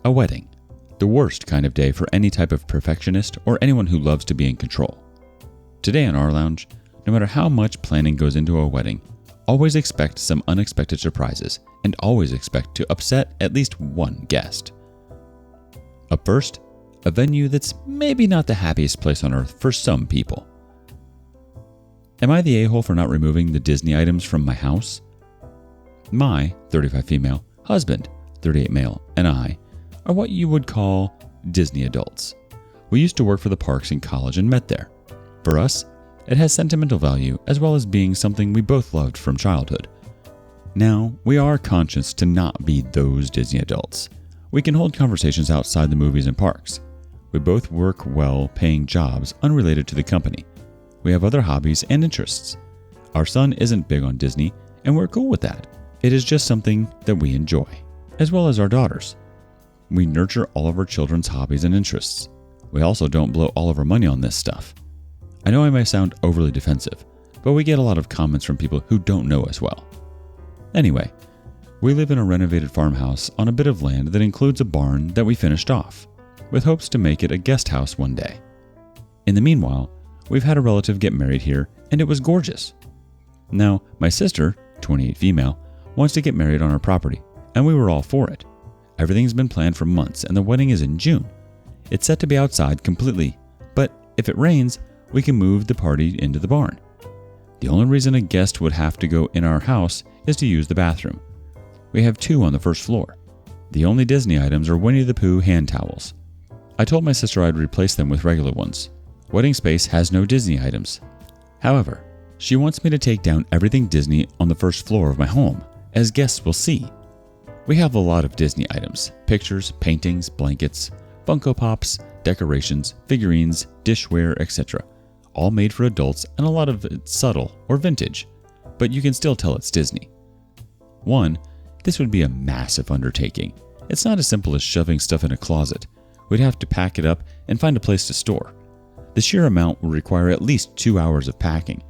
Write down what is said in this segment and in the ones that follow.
A wedding. The worst kind of day for any type of perfectionist or anyone who loves to be in control. Today on rLounge, no matter how much planning goes into a wedding, always expect some unexpected surprises and always expect to upset at least one guest. Up first, a venue that's maybe not the happiest place on earth for some people. Am I the a-hole for not removing the Disney items from my house? My 35 female husband, 38 male, and I are what you would call Disney adults. We used to work for the parks in college and met there. For us, it has sentimental value as well as being something we both loved from childhood. Now, we are conscious to not be those Disney adults. We can hold conversations outside the movies and parks. We both work well-paying jobs unrelated to the company. We have other hobbies and interests. Our son isn't big on Disney, and we're cool with that. It is just something that we enjoy, as well as our daughters. We nurture all of our children's hobbies and interests. We also don't blow all of our money on this stuff. I know I may sound overly defensive, but we get a lot of comments from people who don't know us well. Anyway, we live in a renovated farmhouse on a bit of land that includes a barn that we finished off, with hopes to make it a guest house one day. In the meanwhile, we've had a relative get married here, and it was gorgeous. Now, my sister, 28 female, wants to get married on our property, and we were all for it. Everything's been planned for months, and the wedding is in June. It's set to be outside completely, but if it rains, we can move the party into the barn. The only reason a guest would have to go in our house is to use the bathroom. We have 2 on the first floor. The only Disney items are Winnie the Pooh hand towels. I told my sister I'd replace them with regular ones. Wedding space has no Disney items. However, she wants me to take down everything Disney on the first floor of my home, as guests will see. We have a lot of Disney items: pictures, paintings, blankets, Funko Pops, decorations, figurines, dishware, etc. All made for adults, and a lot of it's subtle or vintage, but you can still tell it's Disney. 1, this would be a massive undertaking. It's not as simple as shoving stuff in a closet. We'd have to pack it up and find a place to store. The sheer amount will require at least 2 hours of packing,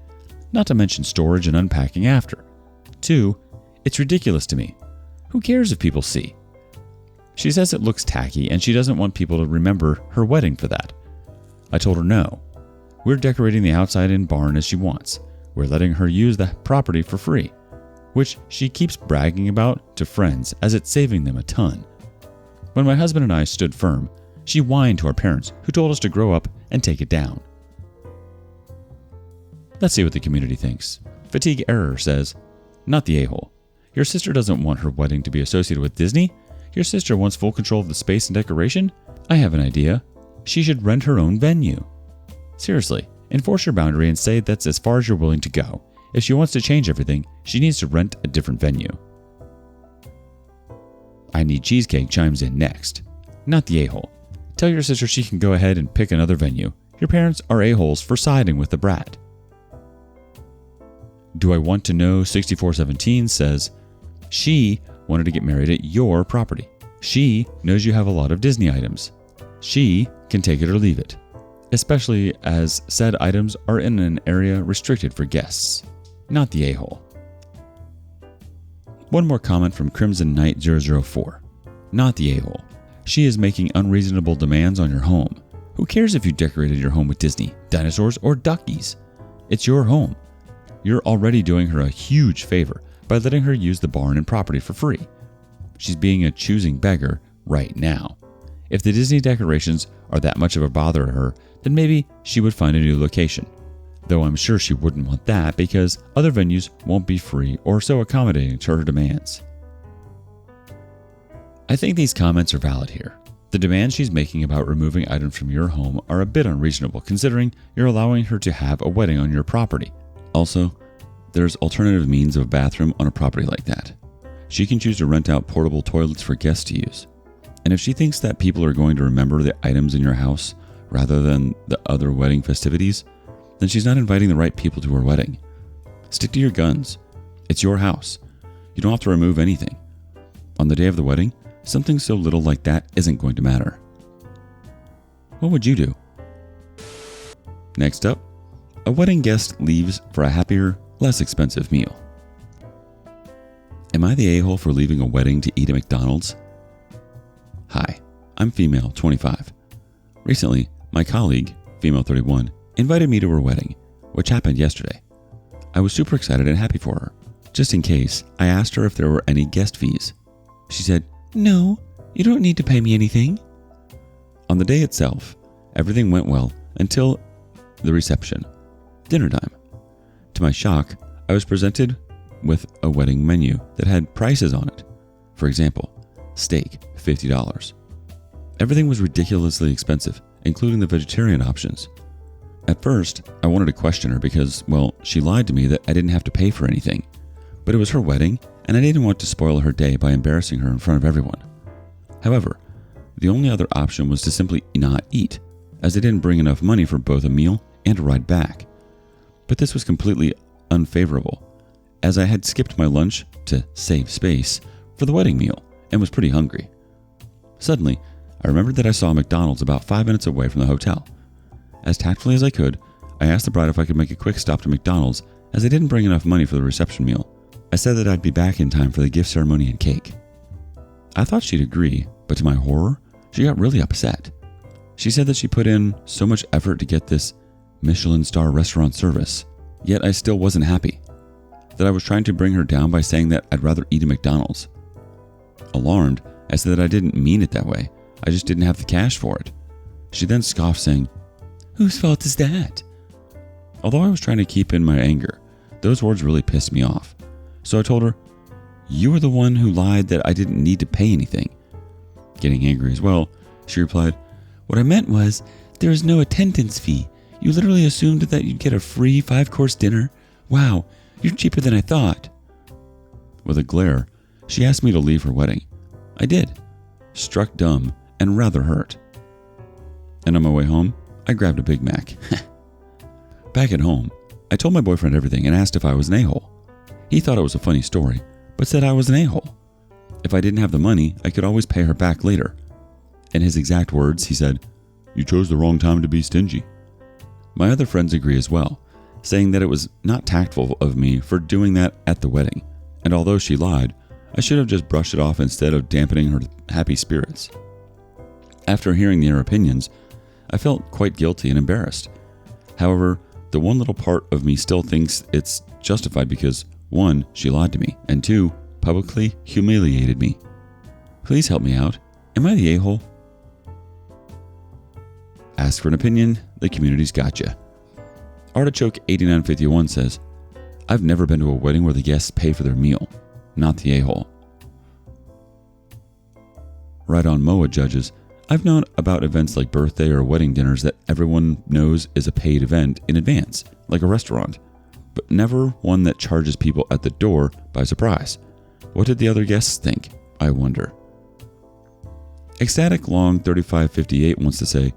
not to mention storage and unpacking after. 2, it's ridiculous to me. Who cares if people see? She says it looks tacky and she doesn't want people to remember her wedding for that. I told her no. We're decorating the outside and barn as she wants. We're letting her use the property for free, which she keeps bragging about to friends as it's saving them a ton. When my husband and I stood firm, she whined to our parents, who told us to grow up and take it down. Let's see what the community thinks. Fatigue Error says, not the a-hole. Your sister doesn't want her wedding to be associated with Disney? Your sister wants full control of the space and decoration? I have an idea. She should rent her own venue. Seriously, enforce your boundary and say that's as far as you're willing to go. If she wants to change everything, she needs to rent a different venue. I Need Cheesecake chimes in next. Not the a-hole. Tell your sister she can go ahead and pick another venue. Your parents are a-holes for siding with the brat. Do I Want to Know 6417 says, she wanted to get married at your property. She knows you have a lot of Disney items. She can take it or leave it, especially as said items are in an area restricted for guests. Not the a-hole. One more comment from Crimson Knight 004. Not the a-hole. She is making unreasonable demands on your home. Who cares if you decorated your home with Disney, dinosaurs, or duckies? It's your home. You're already doing her a huge favor by letting her use the barn and property for free. She's being a choosing beggar right now. If the Disney decorations are that much of a bother to her, then maybe she would find a new location. Though I'm sure she wouldn't want that because other venues won't be free or so accommodating to her demands. I think these comments are valid here. The demands she's making about removing items from your home are a bit unreasonable considering you're allowing her to have a wedding on your property. Also, there's alternative means of a bathroom on a property like that. She can choose to rent out portable toilets for guests to use. And if she thinks that people are going to remember the items in your house rather than the other wedding festivities, then she's not inviting the right people to her wedding. Stick to your guns. It's your house. You don't have to remove anything. On the day of the wedding, something so little like that isn't going to matter. What would you do? Next up, a wedding guest leaves for a happier, less expensive meal. Am I the a-hole for leaving a wedding to eat at McDonald's? Hi, I'm female, 25. Recently, my colleague, female 31, invited me to her wedding, which happened yesterday. I was super excited and happy for her. Just in case, I asked her if there were any guest fees. She said, "No, you don't need to pay me anything." On the day itself, everything went well until the reception, dinner time. To my shock, I was presented with a wedding menu that had prices on it. For example, steak, $50. Everything was ridiculously expensive, including the vegetarian options. At first, I wanted to question her because, well, she lied to me that I didn't have to pay for anything. But it was her wedding, and I didn't want to spoil her day by embarrassing her in front of everyone. However, the only other option was to simply not eat, as they didn't bring enough money for both a meal and a ride back. But this was completely unfavorable, as I had skipped my lunch to save space for the wedding meal and was pretty hungry. Suddenly, I remembered that I saw a McDonald's about 5 minutes away from the hotel. As tactfully as I could, I asked the bride if I could make a quick stop to McDonald's as they didn't bring enough money for the reception meal. I said that I'd be back in time for the gift ceremony and cake. I thought she'd agree, but to my horror, she got really upset. She said that she put in so much effort to get this Michelin star restaurant service, yet I still wasn't happy. That I was trying to bring her down by saying that I'd rather eat at McDonald's. Alarmed, I said that I didn't mean it that way. I just didn't have the cash for it. She then scoffed, saying, "Whose fault is that?" Although I was trying to keep in my anger, those words really pissed me off. So I told her, "You were the one who lied that I didn't need to pay anything." Getting angry as well, she replied, "What I meant was, there is no attendance fee. You literally assumed that you'd get a free 5-course dinner. Wow, you're cheaper than I thought." With a glare, she asked me to leave her wedding. I did, struck dumb and rather hurt. And on my way home, I grabbed a Big Mac. Back at home, I told my boyfriend everything and asked if I was an a-hole. He thought it was a funny story, but said I was an a-hole. If I didn't have the money, I could always pay her back later. In his exact words, he said, "You chose the wrong time to be stingy." My other friends agree as well, saying that it was not tactful of me for doing that at the wedding, and although she lied, I should have just brushed it off instead of dampening her happy spirits. After hearing their opinions, I felt quite guilty and embarrassed. However, the one little part of me still thinks it's justified because 1, she lied to me, and 2, publicly humiliated me. Please help me out. Am I the a-hole? Ask for an opinion, the community's gotcha. Artichoke8951 says, "I've never been to a wedding where the guests pay for their meal. Not the a-hole." Right on Moa judges, "I've known about events like birthday or wedding dinners that everyone knows is a paid event in advance, like a restaurant, but never one that charges people at the door by surprise. What did the other guests think, I wonder?" Ecstatic Long 3558 wants to say,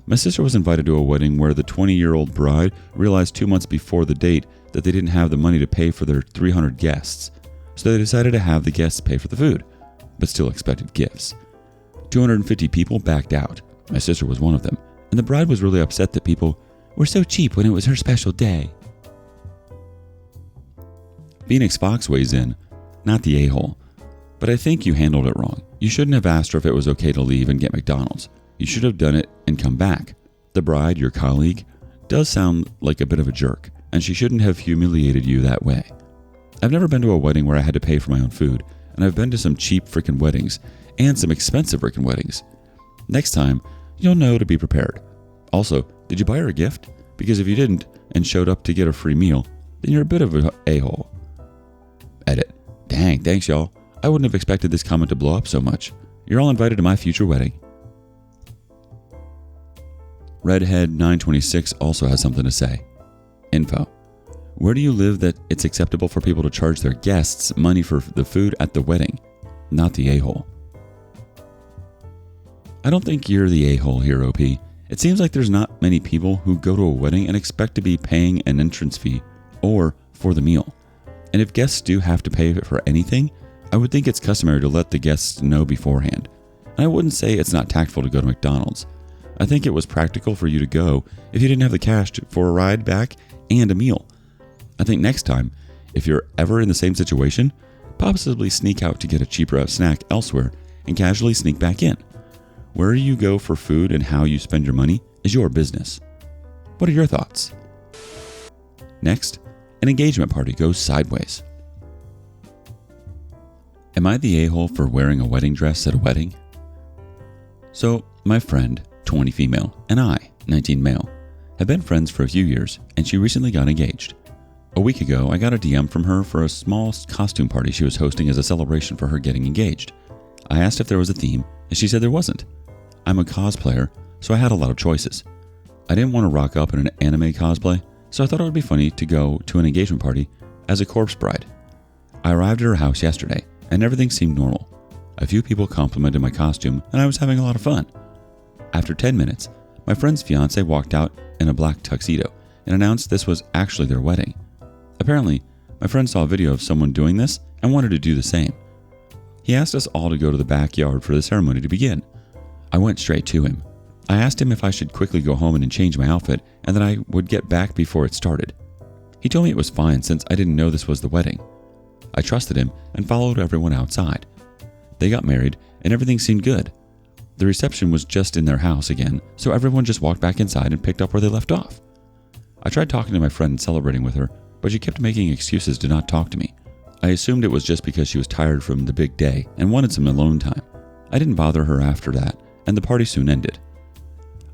"My sister was invited to a wedding where the 20-year-old bride realized 2 months before the date that they didn't have the money to pay for their 300 guests, so they decided to have the guests pay for the food, but still expected gifts. 250 people backed out. My sister was one of them, and the bride was really upset that people were so cheap when it was her special day." Phoenix Fox weighs in, "Not the a-hole, but I think you handled it wrong. You shouldn't have asked her if it was okay to leave and get McDonald's. You should have done it and come back. The bride, your colleague, does sound like a bit of a jerk, and she shouldn't have humiliated you that way. I've never been to a wedding where I had to pay for my own food, and I've been to some cheap frickin' weddings and some expensive frickin' weddings. Next time, you'll know to be prepared. Also, did you buy her a gift? Because if you didn't and showed up to get a free meal, then you're a bit of an a-hole." Edit. Dang, thanks y'all. I wouldn't have expected this comment to blow up so much. You're all invited to my future wedding. Redhead926 also has something to say. Info. "Where do you live that it's acceptable for people to charge their guests money for the food at the wedding? Not the a-hole." I don't think you're the a-hole here, OP. It seems like there's not many people who go to a wedding and expect to be paying an entrance fee or for the meal. And if guests do have to pay for anything, I would think it's customary to let the guests know beforehand. And I wouldn't say it's not tactful to go to McDonald's. I think it was practical for you to go if you didn't have the cash for a ride back and a meal. I think next time, if you're ever in the same situation, possibly sneak out to get a cheaper snack elsewhere and casually sneak back in. Where you go for food and how you spend your money is your business. What are your thoughts? Next, an engagement party goes sideways. Am I the a-hole for wearing a wedding dress at a wedding? So, my friend, 20 female, and I, 19 male, have been friends for a few years, and she recently got engaged. A week ago, I got a DM from her for a small costume party she was hosting as a celebration for her getting engaged. I asked if there was a theme, and she said there wasn't. I'm a cosplayer, so I had a lot of choices. I didn't want to rock up in an anime cosplay, so I thought it would be funny to go to an engagement party as a corpse bride. I arrived at her house yesterday, and everything seemed normal. A few people complimented my costume, and I was having a lot of fun. After 10 minutes, my friend's fiance walked out in a black tuxedo and announced this was actually their wedding. Apparently, my friend saw a video of someone doing this and wanted to do the same. He asked us all to go to the backyard for the ceremony to begin. I went straight to him. I asked him if I should quickly go home and change my outfit and that I would get back before it started. He told me it was fine since I didn't know this was the wedding. I trusted him and followed everyone outside. They got married and everything seemed good. The reception was just in their house again, so everyone just walked back inside and picked up where they left off. I tried talking to my friend and celebrating with her, but she kept making excuses to not talk to me. I assumed it was just because she was tired from the big day and wanted some alone time. I didn't bother her after that, and the party soon ended.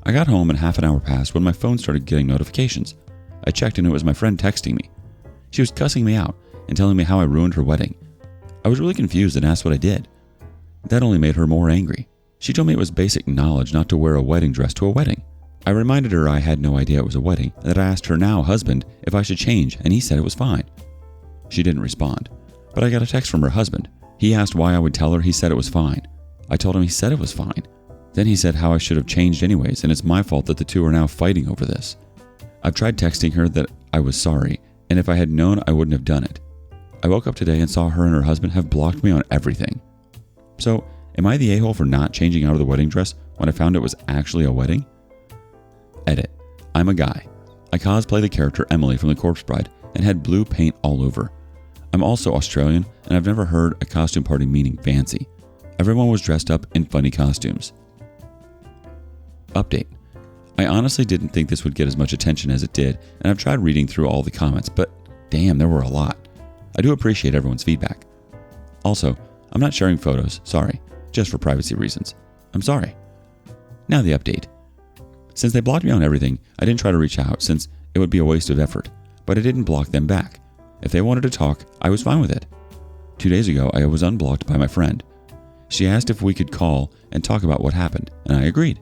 I got home and half an hour passed when my phone started getting notifications. I checked and it was my friend texting me. She was cussing me out and telling me how I ruined her wedding. I was really confused and asked what I did. That only made her more angry. She told me it was basic knowledge not to wear a wedding dress to a wedding. I reminded her I had no idea it was a wedding and that I asked her now husband if I should change, and he said it was fine. She didn't respond, but I got a text from her husband. He asked why I would tell her he said it was fine. I told him he said it was fine. Then he said how I should have changed anyways, and it's my fault that the two are now fighting over this. I've tried texting her that I was sorry, and if I had known I wouldn't have done it. I woke up today and saw her and her husband have blocked me on everything. So, am I the a-hole for not changing out of the wedding dress when I found it was actually a wedding? Edit. I'm a guy. I cosplay the character Emily from The Corpse Bride and had blue paint all over. I'm also Australian, and I've never heard a costume party meaning fancy. Everyone was dressed up in funny costumes. Update. I honestly didn't think this would get as much attention as it did, and I've tried reading through all the comments, but damn, there were a lot. I do appreciate everyone's feedback. Also, I'm not sharing photos, sorry, just for privacy reasons. I'm sorry. Now the update. Since they blocked me on everything, I didn't try to reach out since it would be a waste of effort, but I didn't block them back. If they wanted to talk, I was fine with it. 2 days ago, I was unblocked by my friend. She asked if we could call and talk about what happened, and I agreed.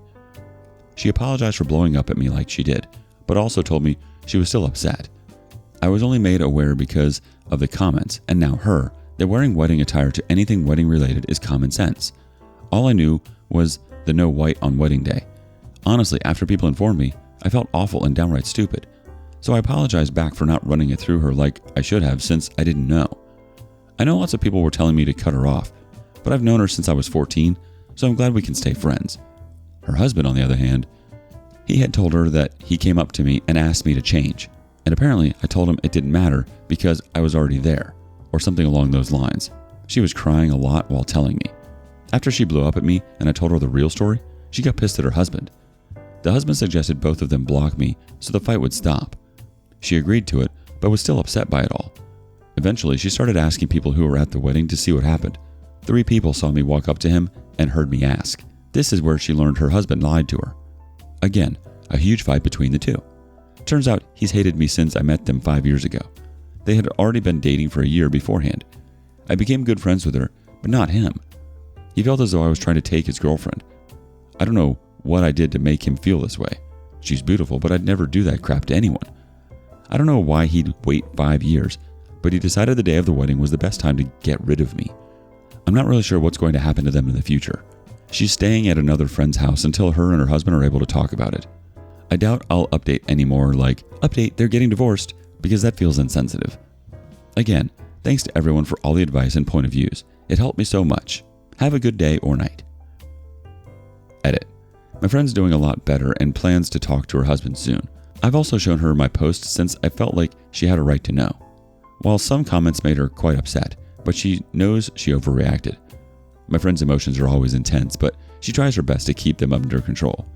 She apologized for blowing up at me like she did, but also told me she was still upset. I was only made aware because of the comments, and now her, that wearing wedding attire to anything wedding related is common sense. All I knew was the no white on wedding day. Honestly, after people informed me, I felt awful and downright stupid. So I apologized back for not running it through her like I should have since I didn't know. I know lots of people were telling me to cut her off, but I've known her since I was 14, so I'm glad we can stay friends. Her husband, on the other hand, he had told her that he came up to me and asked me to change, and apparently I told him it didn't matter because I was already there, or something along those lines. She was crying a lot while telling me. After she blew up at me and I told her the real story, she got pissed at her husband. The husband suggested both of them block me so the fight would stop. She agreed to it, but was still upset by it all. Eventually, she started asking people who were at the wedding to see what happened. 3 people saw me walk up to him and heard me ask. This is where she learned her husband lied to her. Again, a huge fight between the two. Turns out he's hated me since I met them 5 years ago. They had already been dating for a year beforehand. I became good friends with her, but not him. He felt as though I was trying to take his girlfriend. I don't know what I did to make him feel this way. She's beautiful, but I'd never do that crap to anyone. I don't know why he'd wait 5 years, but he decided the day of the wedding was the best time to get rid of me. I'm not really sure what's going to happen to them in the future. She's staying at another friend's house until her and her husband are able to talk about it. I doubt I'll update anymore like, update, they're getting divorced, because that feels insensitive. Again, thanks to everyone for all the advice and point of views. It helped me so much. Have a good day or night. Edit. My friend's doing a lot better and plans to talk to her husband soon. I've also shown her my post since I felt like she had a right to know. While some comments made her quite upset, but she knows she overreacted. My friend's emotions are always intense, but She tries her best to keep them under control.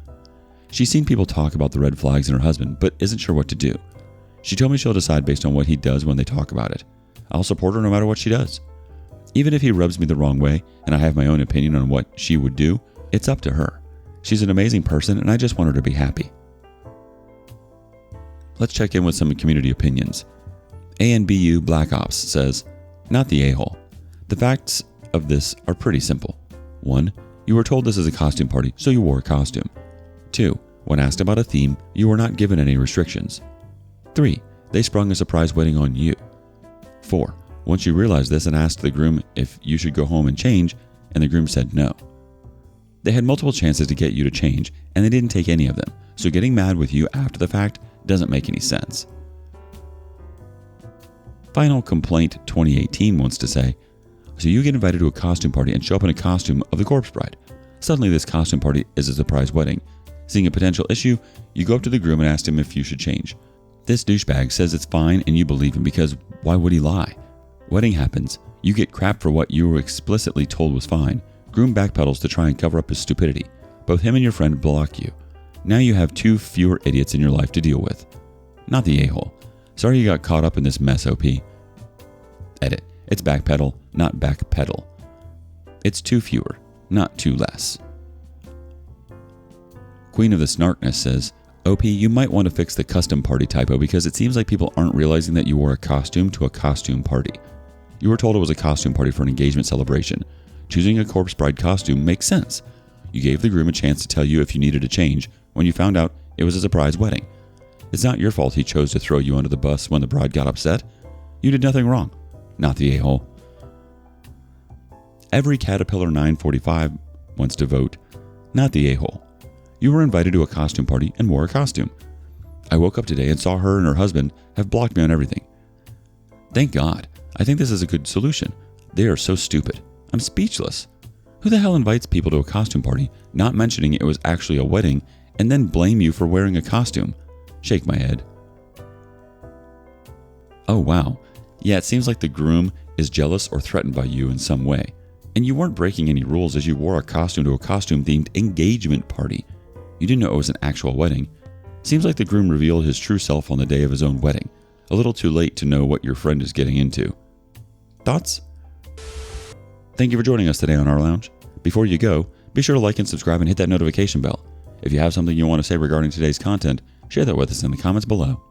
She's seen people talk about the red flags in her husband, but isn't sure what to do. She told me she'll decide based on what he does when they talk about it. I'll support her no matter what she does. Even if he rubs me the wrong way and I have my own opinion on what she would do, it's up to her. She's an amazing person and I just want her to be happy. Let's check in with some community opinions. ANBU Black Ops says, not the a-hole. The facts of this are pretty simple. 1. You were told this is a costume party, so you wore a costume. 2. When asked about a theme, you were not given any restrictions. 3. They sprung a surprise wedding on you. 4. Once you realized this and asked the groom if you should go home and change, and the groom said no. They had multiple chances to get you to change, and they didn't take any of them, so getting mad with you after the fact doesn't make any sense. Final Complaint 2018 wants to say, so you get invited to a costume party and show up in a costume of the corpse bride. Suddenly this costume party is a surprise wedding. Seeing a potential issue, you go up to the groom and ask him if you should change. This douchebag says it's fine and you believe him because why would he lie? Wedding happens, you get crap for what you were explicitly told was fine. Groom backpedals to try and cover up his stupidity. Both him and your friend block you. Now you have 2 fewer idiots in your life to deal with. Not the a-hole. Sorry you got caught up in this mess, OP. Edit. It's backpedal, not backpedal. It's 2 fewer, not 2 less. Queen of the Snarkness says, OP, you might want to fix the custom party typo because it seems like people aren't realizing that you wore a costume to a costume party. You were told it was a costume party for an engagement celebration. Choosing a corpse bride costume makes sense. You gave the groom a chance to tell you if you needed a change when you found out it was a surprise wedding. It's not your fault he chose to throw you under the bus when the bride got upset. You did nothing wrong. Not the a-hole. Every Caterpillar 945 wants to vote. Not the a-hole. You were invited to a costume party and wore a costume. I woke up today and saw her and her husband have blocked me on everything. Thank God. I think this is a good solution. They are so stupid. I'm speechless. Who the hell invites people to a costume party, not mentioning it was actually a wedding, and then blame you for wearing a costume? Shake my head. Oh wow. Yeah, it seems like the groom is jealous or threatened by you in some way. And you weren't breaking any rules as you wore a costume to a costume-themed engagement party. You didn't know it was an actual wedding. Seems like the groom revealed his true self on the day of his own wedding. A little too late to know what your friend is getting into. Thoughts? Thank you for joining us today on rLounge. Before you go, be sure to like and subscribe and hit that notification bell. If you have something you want to say regarding today's content, share that with us in the comments below.